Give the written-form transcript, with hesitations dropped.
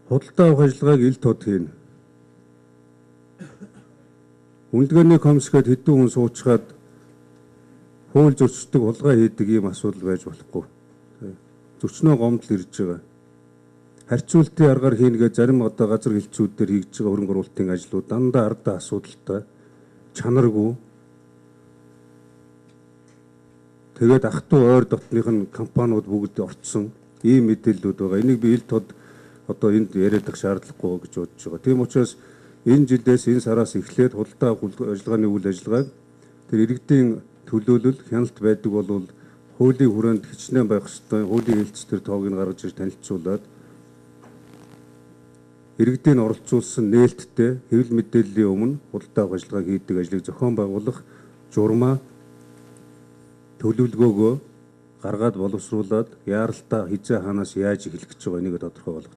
Худалдаа авах ажиллагааг ил тод хийнэ. Үнэлгээний комиссгээд хэдэн хүн суучгаад хууль зөрчдөг хулгай хийдэг ийм асуудал байж болохгүй. Зөрчнөө гомдол ирж байгаа. Харьцуултын аргаар хийнгээд зарим одоо газар хэлтсүүдээр хийж байгаа хөрөнгө оруулалтын ажлууд дандаа ардаа асуудалтай, чанаргүй. Тэгээд ах トゥ ойр дотных нь компаниуд бүгд орцсон ийм мэдээллүүд байгаа. Энийг би ил тод одоо энд яриадах шаардлагагүй гэж бодож байгаа. Тийм учраас энэ жилдээс энэ сараас эхлээд худалдаа ажиллагааны үйл ажиллагааг тэр иргэдийн төлөөлөл хяналт байдаг бол хуулийн хүрээнд хичнээн байх ёстой. Хуулийн хэлтс төр тоог нь гаргаж ирж танилцуулаад иргэдийн оролцуулсан нээлттэй хэвлэл мэдээллийн өмнө худалдаа авах ажиллагааг хийдэг ажлыг зохион байгуулах журмаа төлөвлөгөөгөө гаргаад боловсруулад яаралтай хизээ хаанаас яаж эхлэх гэж байгаа энийг тодорхой болгох.